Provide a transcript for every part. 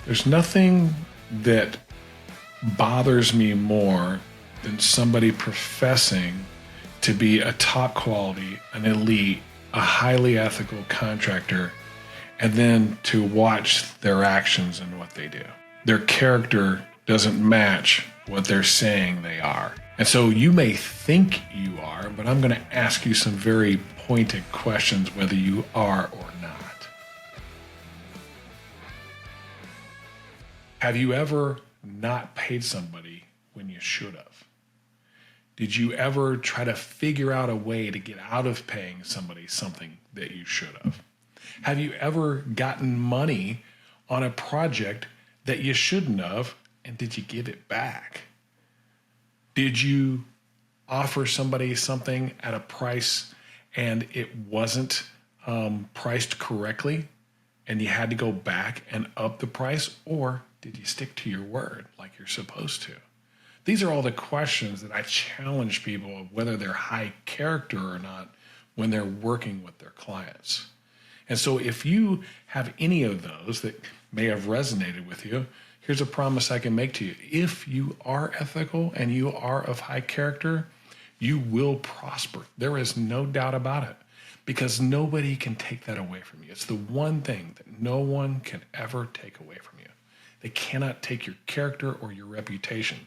There's nothing that bothers me more than somebody professing to be a top quality, an elite, a highly ethical contractor, and then to watch their actions and what they do. Their character doesn't match what they're saying they are. And so you may think you are, but I'm going to ask you some very pointed questions whether you are or not. Have you ever not paid somebody when you should have? Did you ever try to figure out a way to get out of paying somebody something that you should have? Have you ever gotten money on a project that you shouldn't have, and did you give it back? Did you offer somebody something at a price and it wasn't priced correctly and you had to go back and up the price, or did you stick to your word like you're supposed to? These are all the questions that I challenge people of whether they're high character or not when they're working with their clients. And so if you have any of those that may have resonated with you, here's a promise I can make to you. If you are ethical and you are of high character, you will prosper. There is no doubt about it, because nobody can take that away from you. It's the one thing that no one can ever take away from you. They cannot take your character or your reputation.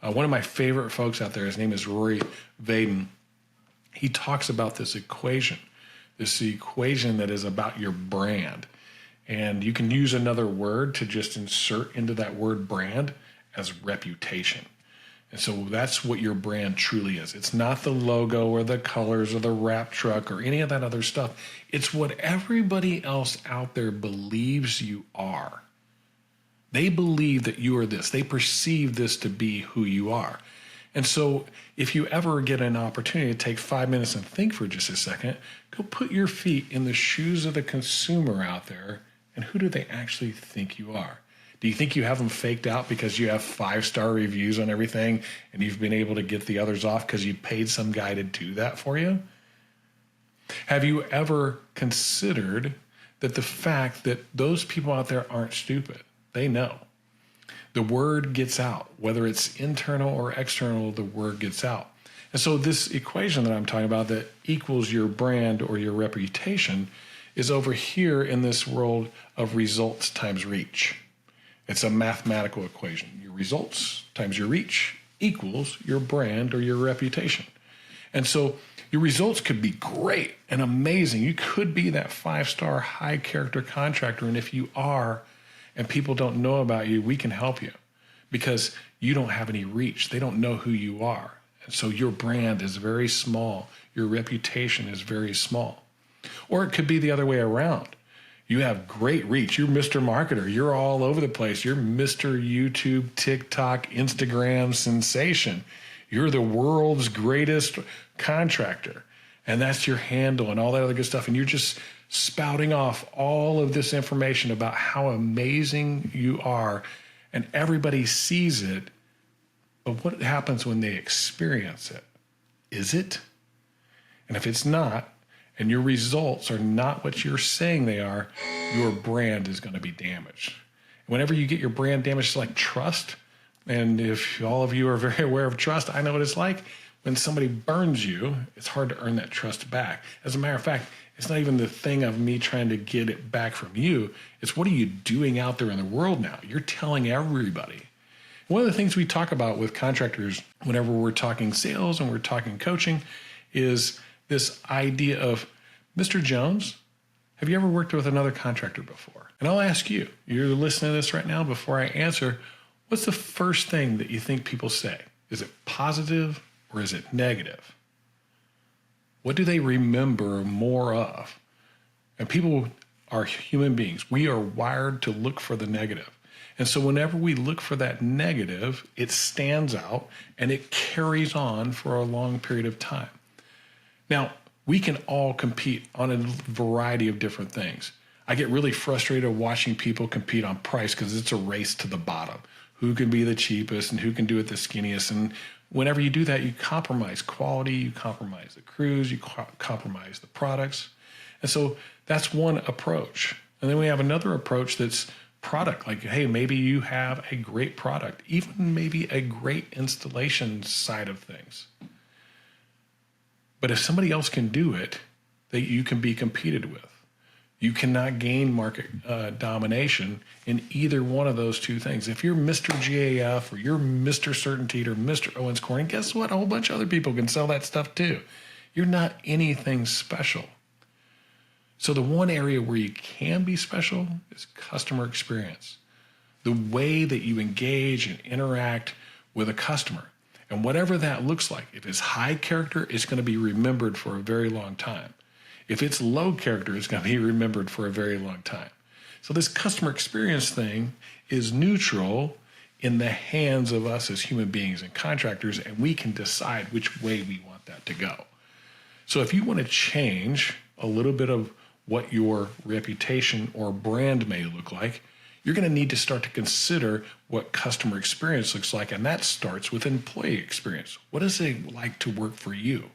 One of my favorite folks out there, his name is Rory Vaden. He talks about this equation that is about your brand. And you can use another word to just insert into that word brand as reputation. And so that's what your brand truly is. It's not the logo or the colors or the wrap truck or any of that other stuff. It's what everybody else out there believes you are. They believe that you are this. They perceive this to be who you are. And so if you ever get an opportunity to take 5 minutes and think for just a second, go put your feet in the shoes of the consumer out there, and who do they actually think you are? Do you think you have them faked out because you have 5-star reviews on everything and you've been able to get the others off because you paid some guy to do that for you? Have you ever considered that the fact that those people out there aren't stupid? They know. The word gets out. Whether it's internal or external, the word gets out. And so this equation that I'm talking about that equals your brand or your reputation is over here in this world of results times reach. It's a mathematical equation. Your results times your reach equals your brand or your reputation. And so your results could be great and amazing. You could be that 5-star high character contractor. And if you are, and people don't know about you, we can help you because you don't have any reach. They don't know who you are. And so your brand is very small. Your reputation is very small. Or it could be the other way around. You have great reach. You're Mr. Marketer. You're all over the place. You're Mr. YouTube, TikTok, Instagram sensation. You're the world's greatest contractor. And that's your handle and all that other good stuff. And you're just spouting off all of this information about how amazing you are. And everybody sees it. But what happens when they experience it? Is it? And if it's not, and your results are not what you're saying they are, your brand is going to be damaged. Whenever you get your brand damaged, it's like trust. And if all of you are very aware of trust, I know what it's like. When somebody burns you, it's hard to earn that trust back. As a matter of fact, it's not even the thing of me trying to get it back from you. It's what are you doing out there in the world now? You're telling everybody. One of the things we talk about with contractors whenever we're talking sales and we're talking coaching is this idea of, Mr. Jones, have you ever worked with another contractor before? And I'll ask you, you're listening to this right now, before I answer, what's the first thing that you think people say? Is it positive or is it negative? What do they remember more of? And people are human beings. We are wired to look for the negative. And so whenever we look for that negative, it stands out and it carries on for a long period of time. Now, we can all compete on a variety of different things. I get really frustrated watching people compete on price because it's a race to the bottom. Who can be the cheapest and who can do it the skinniest? And whenever you do that, you compromise quality, you compromise the crews, you compromise the products. And so that's one approach. And then we have another approach that's product. Like, hey, maybe you have a great product, even maybe a great installation side of things. But if somebody else can do it, that you can be competed with. You cannot gain market domination in either one of those two things. If you're Mr. GAF or you're Mr. Certainty or Mr. Owens Corning, guess what? A whole bunch of other people can sell that stuff too. You're not anything special. So the one area where you can be special is customer experience. The way that you engage and interact with a customer. And whatever that looks like, if it's high character, it's going to be remembered for a very long time. If it's low character, it's going to be remembered for a very long time. So this customer experience thing is neutral in the hands of us as human beings and contractors, and we can decide which way we want that to go. So if you want to change a little bit of what your reputation or brand may look like, you're going to need to start to consider what customer experience looks like, and that starts with employee experience. What is it like to work for you?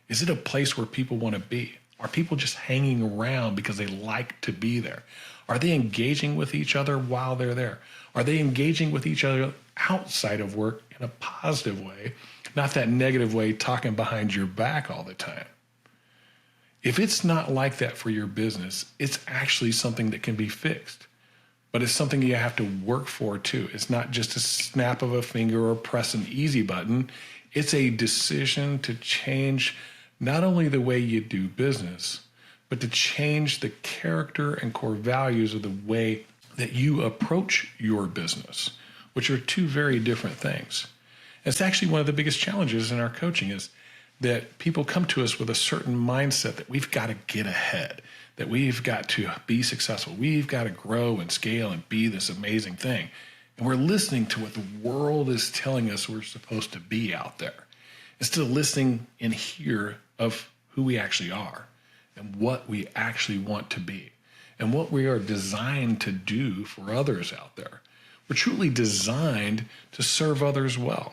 Is it a place where people want to be? Are people just hanging around because they like to be there? Are they engaging with each other while they're there? Are they engaging with each other outside of work in a positive way, not that negative way, talking behind your back all the time? If it's not like that for your business, it's actually something that can be fixed. But it's something you have to work for too. It's not just a snap of a finger or press an easy button. It's a decision to change not only the way you do business, but to change the character and core values of the way that you approach your business, which are two very different things. It's actually one of the biggest challenges in our coaching is that people come to us with a certain mindset that we've got to get ahead, that we've got to be successful. We've got to grow and scale and be this amazing thing. And we're listening to what the world is telling us we're supposed to be out there, instead of listening in here of who we actually are and what we actually want to be and what we are designed to do for others out there. We're truly designed to serve others well,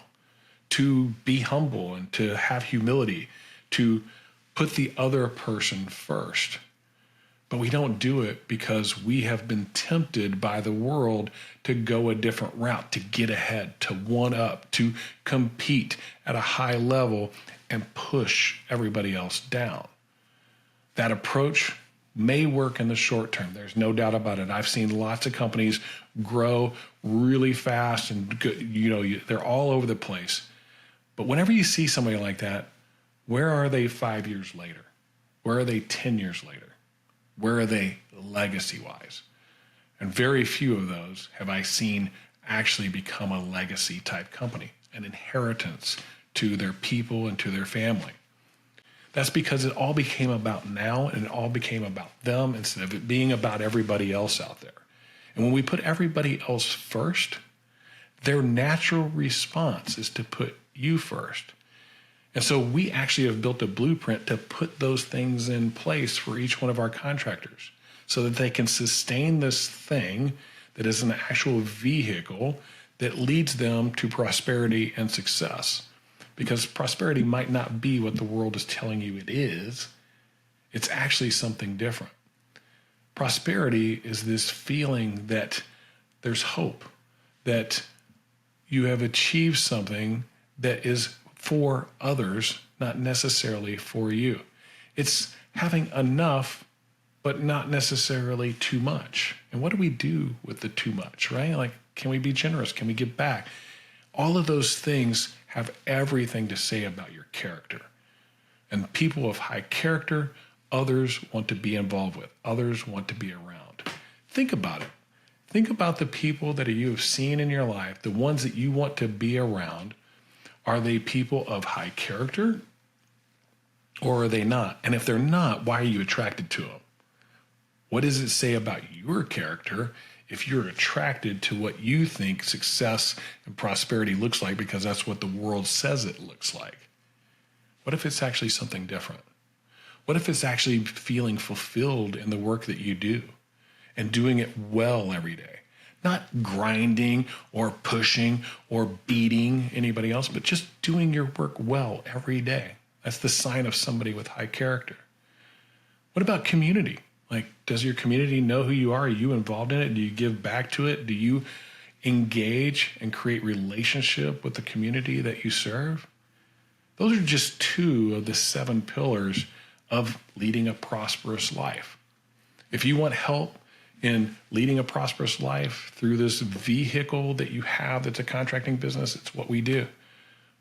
to be humble and to have humility, to put the other person first. But we don't do it because we have been tempted by the world to go a different route, to get ahead, to one up, to compete at a high level and push everybody else down. That approach may work in the short term. There's no doubt about it. I've seen lots of companies grow really fast and they're all over the place. But whenever you see somebody like that, where are they 5 years later? Where are they 10 years later? Where are they legacy-wise? And very few of those have I seen actually become a legacy type company, an inheritance to their people and to their family. That's because it all became about now and it all became about them instead of it being about everybody else out there. And when we put everybody else first, their natural response is to put you first. And so we actually have built a blueprint to put those things in place for each one of our contractors so that they can sustain this thing that is an actual vehicle that leads them to prosperity and success. Because prosperity might not be what the world is telling you it is. It's actually something different. Prosperity is this feeling that there's hope, that you have achieved something that is for others, not necessarily for you. It's having enough, but not necessarily too much. And what do we do with the too much, right? Like, can we be generous? Can we give back? All of those things have everything to say about your character. And people of high character, others want to be involved with, others want to be around. Think about it. Think about the people that you have seen in your life, the ones that you want to be around. Are they people of high character or are they not? And if they're not, why are you attracted to them? What does it say about your character if you're attracted to what you think success and prosperity looks like because that's what the world says it looks like? What if it's actually something different? What if it's actually feeling fulfilled in the work that you do and doing it well every day? Not grinding or pushing or beating anybody else, but just doing your work well every day. That's the sign of somebody with high character. What about community? Like, does your community know who you are? Are you involved in it? Do you give back to it? Do you engage and create relationship with the community that you serve? Those are just 2 of the 7 pillars of leading a prosperous life. If you want help in leading a prosperous life through this vehicle that you have that's a contracting business, it's what we do.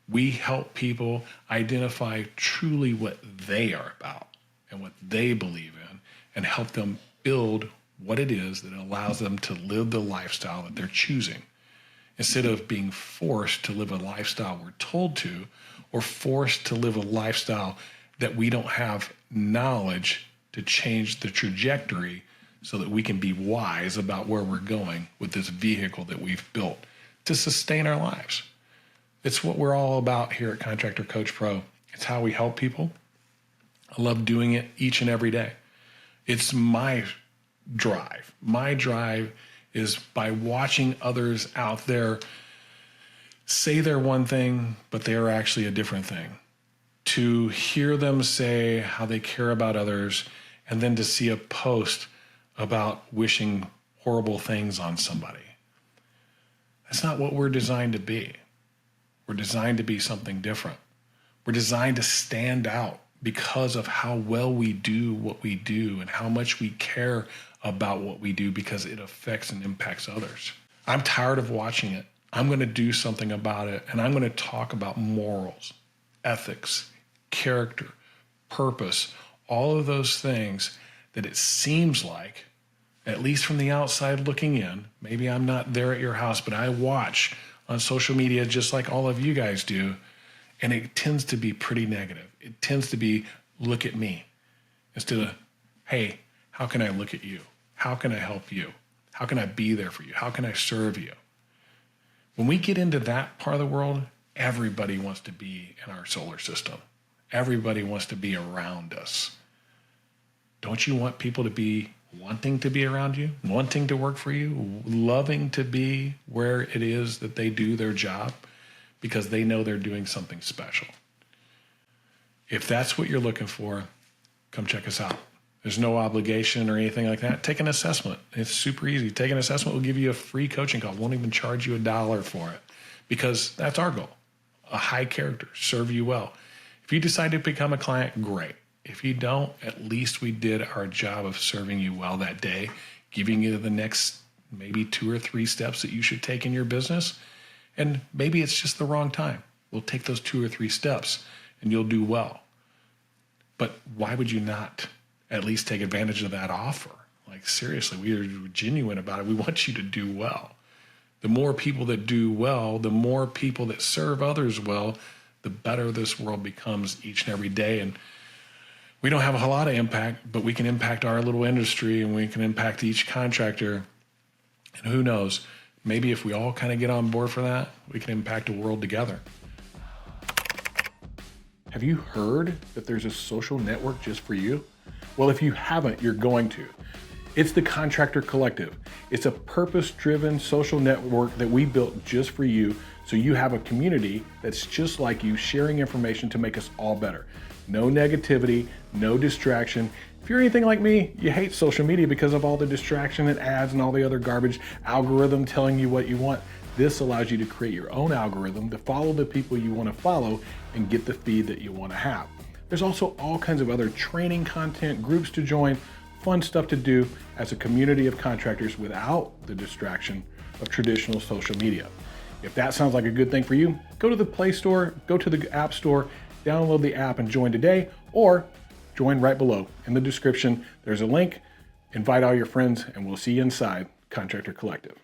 We help people identify truly what they are about and what they believe in, and help them build what it is that allows them to live the lifestyle that they're choosing, instead of being forced to live a lifestyle we're told to, or forced to live a lifestyle that we don't have knowledge to change the trajectory so that we can be wise about where we're going with this vehicle that we've built to sustain our lives. It's what we're all about here at Contractor Coach Pro. It's how we help people. I love doing it each and every day. It's my drive. My drive is by watching others out there say they're one thing, but they are actually a different thing. To hear them say how they care about others, and then to see a post about wishing horrible things on somebody. That's not what we're designed to be. We're designed to be something different. We're designed to stand out because of how well we do what we do and how much we care about what we do, because it affects and impacts others. I'm tired of watching it. I'm going to do something about it, and I'm going to talk about morals, ethics, character, purpose, all of those things that it seems like, at least from the outside looking in, maybe I'm not there at your house, but I watch on social media just like all of you guys do, and it tends to be pretty negative. It tends to be, look at me, instead of, hey, how can I look at you? How can I help you? How can I be there for you? How can I serve you? When we get into that part of the world, everybody wants to be in our solar system. Everybody wants to be around us. Don't you want people to be wanting to be around you, wanting to work for you, loving to be where it is that they do their job, because they know they're doing something special? If that's what you're looking for, come check us out. There's no obligation or anything like that. Take an assessment. It's super easy. Take an assessment. We'll give you a free coaching call. Won't even charge you $1 for it, because that's our goal. A high character, serve you well. If you decide to become a client, great. If you don't, at least we did our job of serving you well that day, giving you the next maybe 2 or 3 steps that you should take in your business. And maybe it's just the wrong time. We'll take those 2 or 3 steps and you'll do well. But why would you not at least take advantage of that offer? Like, seriously, we are genuine about it. We want you to do well. The more people that do well, the more people that serve others well, the better this world becomes each and every day. And we don't have a lot of impact, but we can impact our little industry, and we can impact each contractor. And who knows, maybe if we all kind of get on board for that, we can impact the world together. Have you heard that there's a social network just for you? Well, if you haven't, you're going to. It's the Contractor Collective. It's a purpose-driven social network that we built just for you, so you have a community that's just like you, sharing information to make us all better. No negativity, no distraction. If you're anything like me, you hate social media because of all the distraction and ads and all the other garbage, algorithm telling you what you want. This allows you to create your own algorithm to follow the people you want to follow and get the feed that you want to have. There's also all kinds of other training content, groups to join, fun stuff to do as a community of contractors without the distraction of traditional social media. If that sounds like a good thing for you, go to the Play Store, go to the App Store, download the app and join today, or join right below. In the description, there's a link. Invite all your friends, and we'll see you inside Contractor Collective.